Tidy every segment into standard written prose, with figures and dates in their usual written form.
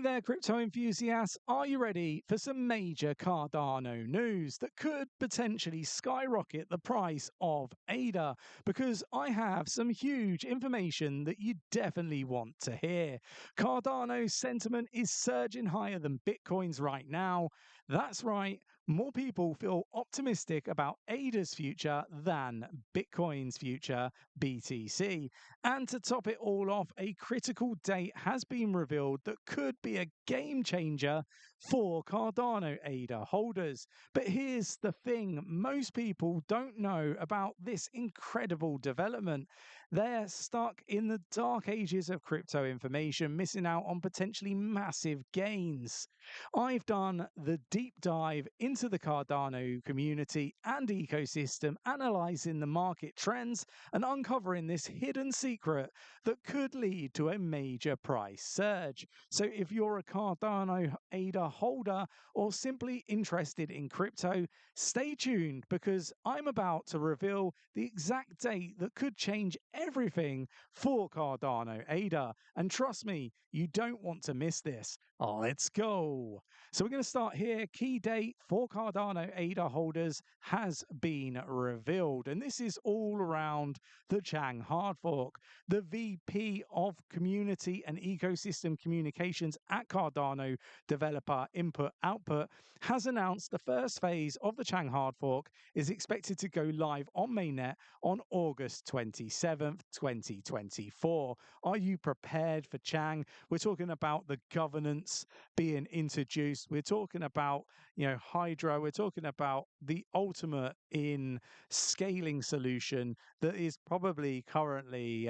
there, crypto enthusiasts. Are you ready for some major Cardano news that could potentially skyrocket the price of ADA? Because I have some huge information that you definitely want to hear. Cardano's sentiment is surging higher than Bitcoin's right now. That's right. More people feel optimistic about ADA's future than Bitcoin's future, BTC. And to top it all off, a critical date has been revealed that could be a game changer for Cardano ADA holders. But here's the thing, most people don't know about this incredible development. They're stuck in the dark ages of crypto information, missing out on potentially massive gains. I've done the deep dive into the Cardano community and ecosystem, analyzing the market trends and uncovering this hidden secret that could lead to a major price surge. So if you're a Cardano ADA holder or simply interested in crypto, stay tuned because I'm about to reveal the exact date that could change everything for Cardano ADA. And trust me, you don't want to miss this. Let's go. So we're going to start here. Key date for Cardano ADA holders has been revealed. And this is all around the Chang hard fork. The VP of Community and Ecosystem Communications at Cardano, developer Input Output, has announced the first phase of the Chang hard fork is expected to go live on mainnet on August 27th, 2024. Are you prepared for Chang? We're talking about the governance being introduced. We're talking about, Hydra. We're talking about the ultimate in scaling solution that is probably currently,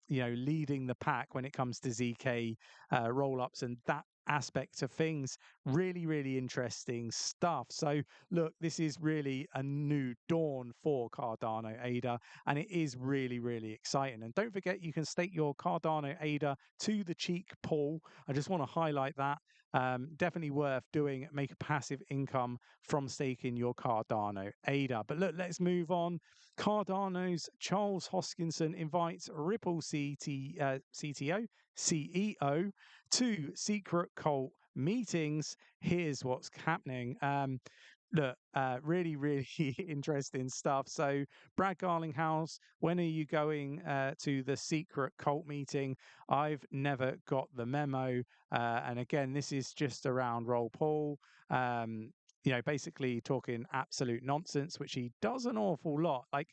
leading the pack when it comes to ZK roll-ups and that aspect of things. Really, really interesting stuff. So look, this is really a new dawn for Cardano ADA, and it is really, really exciting. And don't forget, you can stake your Cardano ADA to the cheek pool. I just want to highlight that. Definitely worth doing. Make a passive income from staking your Cardano ADA. But look, let's move on. Cardano's Charles Hoskinson invites Ripple CTO, CEO to secret cult meetings. Here's what's happening. Really, really interesting stuff. So, Brad Garlinghouse, when are you going to the secret cult meeting? I've never got the memo. And again, this is just around Roll Paul. Basically talking absolute nonsense, which he does an awful lot. Like,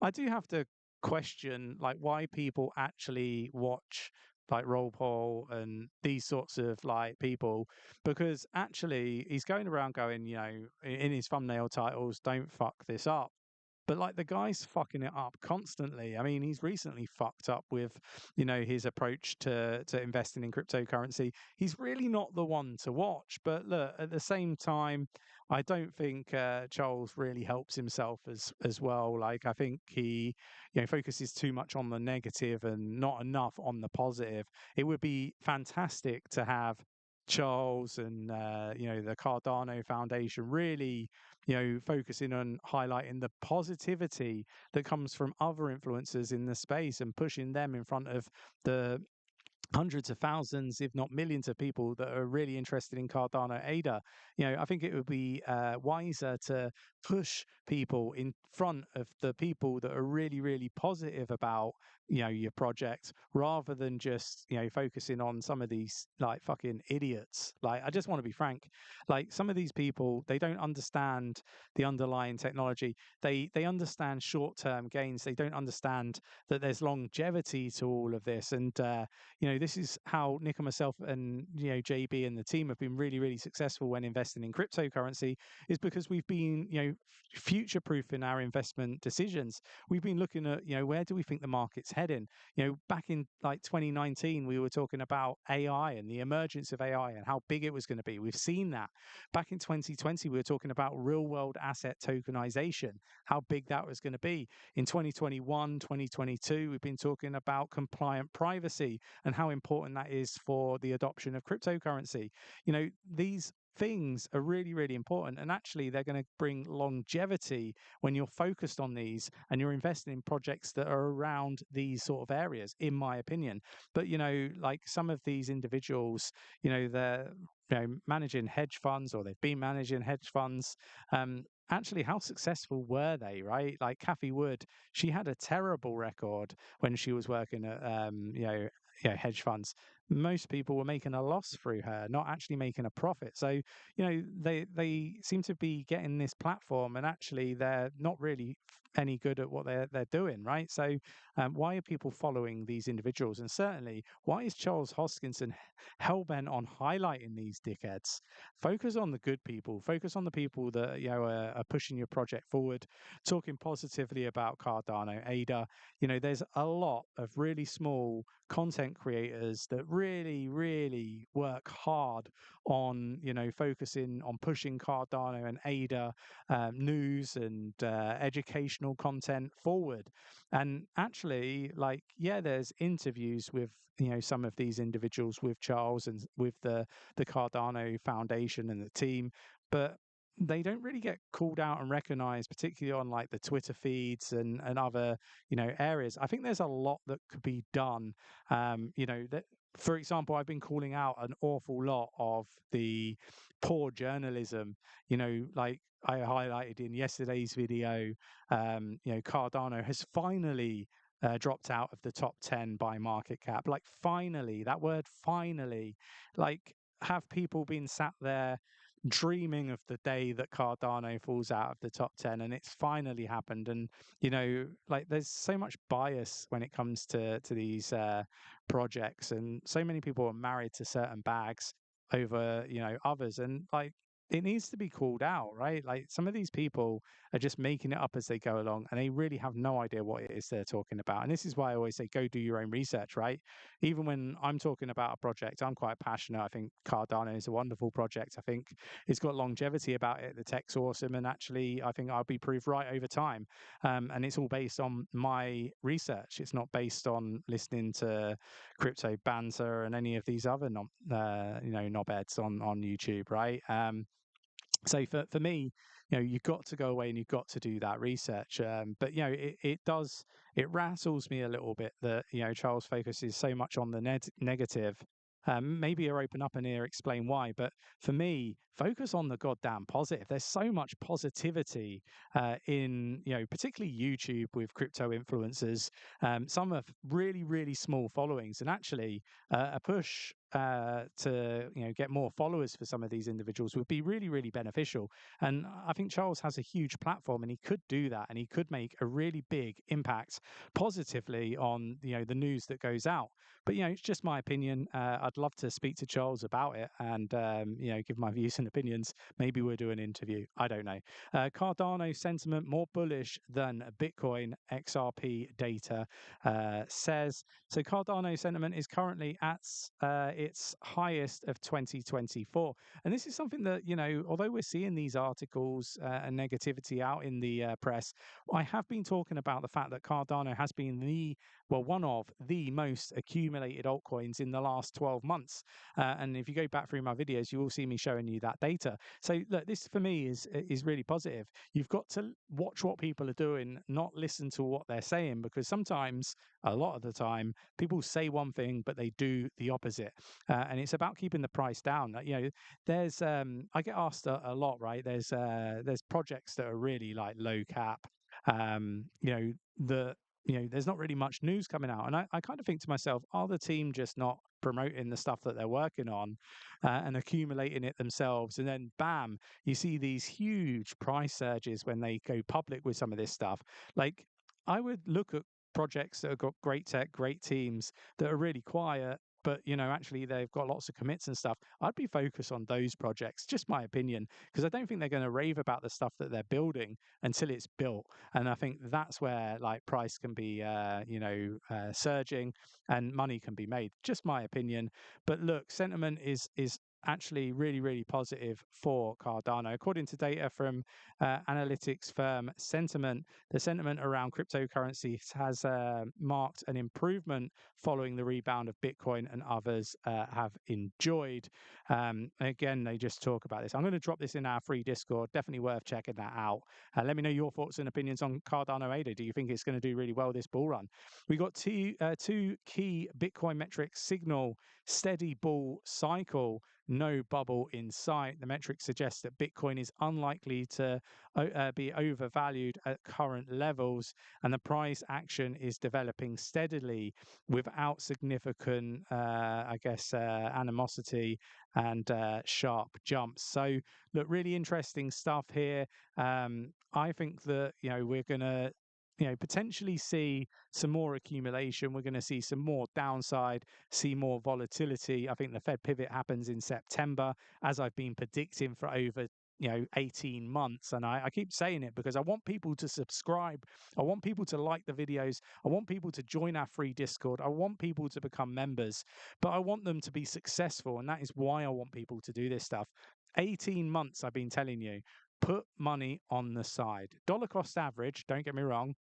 I do have to question like why people actually watch like Roll Paul and these sorts of like people, because actually he's going around going, in his thumbnail titles, don't fuck this up. But like the guy's fucking it up constantly. I mean, he's recently fucked up with, his approach to investing in cryptocurrency. He's really not the one to watch. But look, at the same time, I don't think Charles really helps himself as well. Like I think he, focuses too much on the negative and not enough on the positive. It would be fantastic to have Charles and the Cardano Foundation really focusing on highlighting the positivity that comes from other influencers in the space and pushing them in front of the hundreds of thousands, if not millions of people that are really interested in Cardano ADA. I think it would be wiser to push people in front of the people that are really, really positive about, your project, rather than just, focusing on some of these like fucking idiots. Like, I just want to be frank, like some of these people, they don't understand the underlying technology. They understand short-term gains. They don't understand that there's longevity to all of this. And, this is how Nick and myself and, JB and the team have been really, really successful when investing in cryptocurrency, is because we've been, future-proofing our investment decisions. We've been looking at, where do we think the market's heading? Back in like 2019, we were talking about AI and the emergence of AI and how big it was going to be. We've seen that. Back in 2020, we were talking about real-world asset tokenization, how big that was going to be. In 2021, 2022, we've been talking about compliant privacy and how important that is for the adoption of cryptocurrency. These things are really, really important. And actually, they're going to bring longevity when you're focused on these and you're investing in projects that are around these sort of areas, in my opinion. But, like some of these individuals, they're managing hedge funds, or they've been managing hedge funds. Actually, how successful were they, right? Like Cathie Wood, she had a terrible record when she was working at hedge funds. Most people were making a loss through her, not actually making a profit. So, they seem to be getting this platform, and actually they're not really any good at what they're doing, right? So, why are people following these individuals? And certainly, why is Charles Hoskinson hell bent on highlighting these dickheads? Focus on the good people. Focus on the people that are pushing your project forward, talking positively about Cardano ADA. There's a lot of really small content creators that really, really work hard on focusing on pushing Cardano and ADA news and educational content forward. And actually, like, yeah, there's interviews with some of these individuals, with Charles and with the Cardano Foundation and the team, but they don't really get called out and recognized, particularly on like the Twitter feeds and other areas. I think there's a lot that could be done. That, for example, I've been calling out an awful lot of the poor journalism. Like I highlighted in yesterday's video, Cardano has finally dropped out of the top 10 by market cap. Like, finally, that word finally. Like, have people been sat there dreaming of the day that Cardano falls out of the top 10, and it's finally happened? And like, there's so much bias when it comes to these projects, and so many people are married to certain bags over others, and like, it needs to be called out, right? Like, some of these people are just making it up as they go along, and they really have no idea what it is they're talking about. And this is why I always say, go do your own research, right? Even when I'm talking about a project, I'm quite passionate. I think Cardano is a wonderful project. I think it's got longevity about it. The tech's awesome, and actually, I think I'll be proved right over time. And it's all based on my research. It's not based on listening to 𝗕𝗘𝗪𝗔𝗥𝗘 and any of these other knobheads on YouTube, right? So for me, you've got to go away and you've got to do that research. But it rattles me a little bit that Charles focuses so much on the negative. Maybe you'll open up and here explain why, but for me, focus on the goddamn positive. There's so much positivity in particularly YouTube with crypto influencers. Some have really, really small followings, and actually a push to get more followers for some of these individuals would be really, really beneficial. And I think Charles has a huge platform, and he could do that, and he could make a really big impact positively on the news that goes out. But it's just my opinion. I'd love to speak to Charles about it and give my views and opinions. Maybe we'll do an interview. I don't know. Cardano sentiment more bullish than Bitcoin, XRP data says. So Cardano sentiment is currently at its highest of 2024. And this is something that, although we're seeing these articles and negativity out in the press, I have been talking about the fact that Cardano has been one of the most accumulated altcoins in the last 12 months. And if you go back through my videos, you will see me showing you that data. So look, this for me is really positive. You've got to watch what people are doing, not listen to what they're saying, because sometimes, a lot of the time, people say one thing, but they do the opposite. And it's about keeping the price down. There's I get asked a lot, right? There's projects that are really like low cap, that there's not really much news coming out. And I kind of think to myself, are the team just not promoting the stuff that they're working on and accumulating it themselves? And then bam, you see these huge price surges when they go public with some of this stuff. Like, I would look at projects that have got great tech, great teams that are really quiet, but actually they've got lots of commits and stuff. I'd be focused on those projects, just my opinion, because I don't think they're going to rave about the stuff that they're building until it's built. And I think that's where like price can be surging and money can be made. Just my opinion. But look, sentiment is actually really, really positive for Cardano. According to data from analytics firm Sentiment, the sentiment around cryptocurrencies has marked an improvement following the rebound of Bitcoin and others have enjoyed. Again, they just talk about this. I'm going to drop this in our free Discord. Definitely worth checking that out. Let me know your thoughts and opinions on Cardano ADA. Do you think it's going to do really well this bull run? We got two key Bitcoin metrics signal steady bull cycle, no bubble in sight. The metric suggests that Bitcoin is unlikely to be overvalued at current levels, and the price action is developing steadily without significant, animosity and sharp jumps. So, look, really interesting stuff here. I think that we're gonna potentially see some more accumulation. We're going to see some more downside, see more volatility. I think the Fed pivot happens in September, as I've been predicting for over 18 months. And I keep saying it because I want people to subscribe. I want people to like the videos. I want people to join our free Discord. I want people to become members, but I want them to be successful. And that is why I want people to do this stuff. 18 months, I've been telling you, put money on the side. Dollar cost average, don't get me wrong,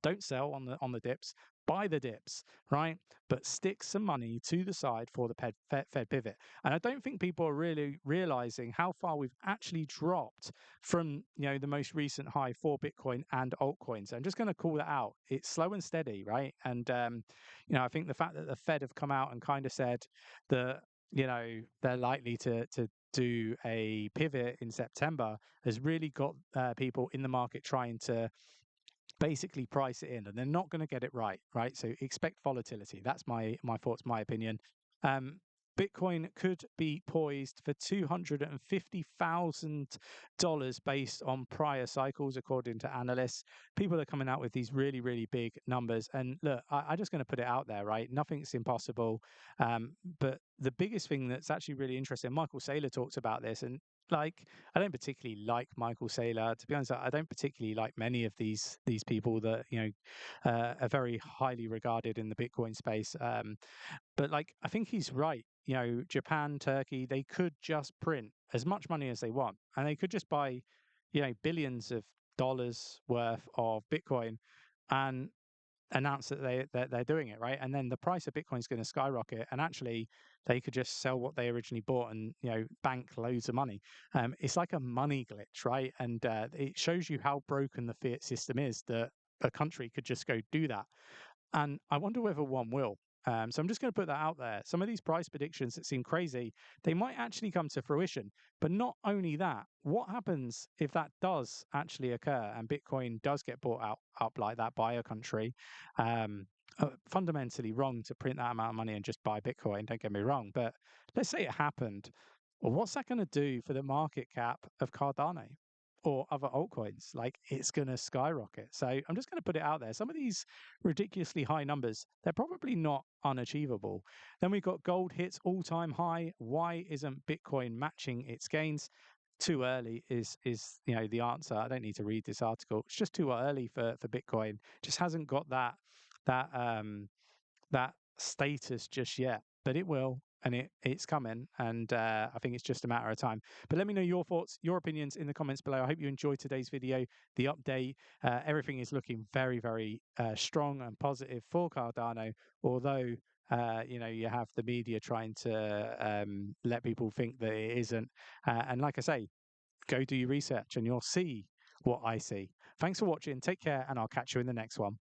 don't sell on the dips, buy the dips, right? But stick some money to the side for the Fed pivot. And I don't think people are really realizing how far we've actually dropped from the most recent high for Bitcoin and altcoins. I'm just going to call that out. It's slow and steady, right? And I think the fact that the Fed have come out and kind of said that they're likely to do a pivot in September has really got people in the market trying to basically price it in, and they're not going to get it right. So expect volatility. That's my thoughts, my opinion. Bitcoin could be poised for $250,000 based on prior cycles, according to analysts. People are coming out with these really, really big numbers. And look, I'm just going to put it out there, right? Nothing's impossible. But the biggest thing that's actually really interesting, Michael Saylor talks about this, and I don't particularly like Michael Saylor. To be honest, I don't particularly like many of these people that are very highly regarded in the Bitcoin space. But I think he's right. Japan, Turkey, they could just print as much money as they want, and they could just buy, billions of dollars worth of Bitcoin, and announce that they're doing it, right? And then the price of Bitcoin is going to skyrocket, and actually they could just sell what they originally bought and bank loads of money. It's like a money glitch, right? And it shows you how broken the fiat system is, that a country could just go do that. And I wonder whether one will. So I'm just going to put that out there. Some of these price predictions that seem crazy, they might actually come to fruition. But not only that, what happens if that does actually occur and Bitcoin does get bought up like that by a country? Fundamentally wrong to print that amount of money and just buy Bitcoin, don't get me wrong. But let's say it happened. Well, what's that going to do for the market cap of Cardano or other altcoins? It's going to skyrocket. So I'm just going to put it out there. Some of these ridiculously high numbers, they're probably not unachievable. Then we've got gold hits all-time high. Why isn't Bitcoin matching its gains? Too early is the answer. I don't need to read this article. It's just too early for Bitcoin. Just hasn't got that status just yet, but it will, and it's coming, and I think it's just a matter of time. But let me know your thoughts, your opinions in the comments below. I hope you enjoyed today's video, the update. Everything is looking very, very strong and positive for Cardano, although you have the media trying to let people think that it isn't. And like I say, go do your research and you'll see what I see. Thanks for watching. Take care, and I'll catch you in the next one.